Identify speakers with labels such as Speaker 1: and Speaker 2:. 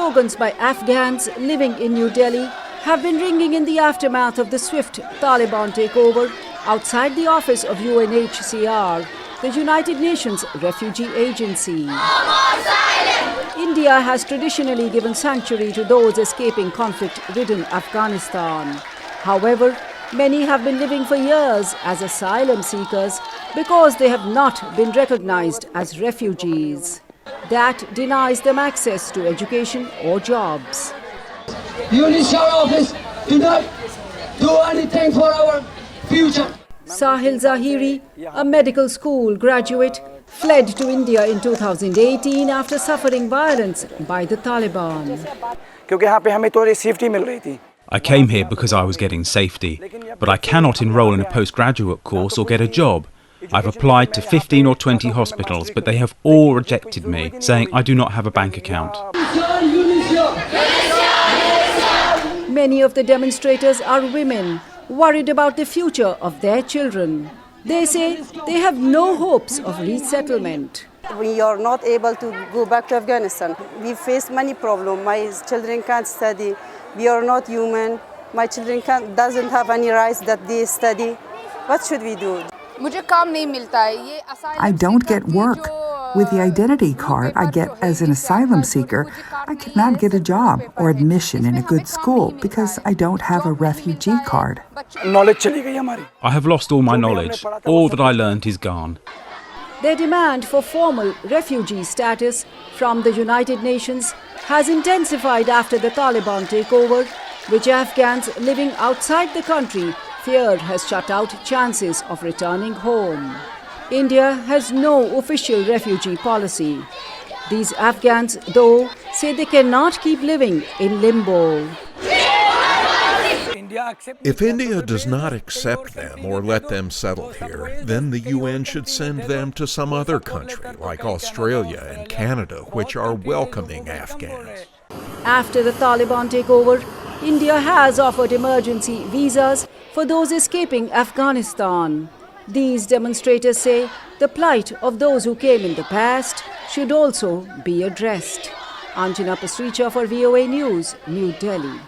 Speaker 1: slogans by Afghans living in New Delhi have been ringing in the aftermath of the swift Taliban takeover outside the office of UNHCR, the United Nations Refugee Agency. India has traditionally given sanctuary to those escaping conflict-ridden Afghanistan. However, many have been living for years as asylum seekers because they have not been recognized as refugees. That denies them access to education or jobs.
Speaker 2: UNHCR office do not do anything for our future.
Speaker 1: Sahil Zahiri, a medical school graduate, fled to India in 2018 after suffering violence by the Taliban.
Speaker 3: I came here because I was getting safety, but I cannot enroll in a postgraduate course or get a job. I've applied to 15 or 20 hospitals, but they have all rejected me, saying I do not have a bank account.
Speaker 1: Many of the demonstrators are women, worried about the future of their children. They say they have no hopes of resettlement.
Speaker 4: We are not able to go back to Afghanistan. We face many problems. My children can't study. We are not human. My children doesn't have any rights that they study. What should we do?
Speaker 5: I don't get work. With the identity card I get as an asylum seeker, I cannot get a job or admission in a good school because I don't have a refugee card.
Speaker 3: I have lost all my knowledge. All that I learned is gone.
Speaker 1: Their demand for formal refugee status from the United Nations has intensified after the Taliban takeover, which Afghans living outside the country fear has shut out chances of returning home. India has no official refugee policy. These Afghans, though, say they cannot keep living in limbo.
Speaker 6: If India does not accept them or let them settle here, then the UN should send them to some other country, like Australia and Canada, which are welcoming Afghans.
Speaker 1: After the Taliban takeover, India has offered emergency visas for those escaping Afghanistan. These demonstrators say the plight of those who came in the past should also be addressed. Anjana Pasricha for VOA News, New Delhi.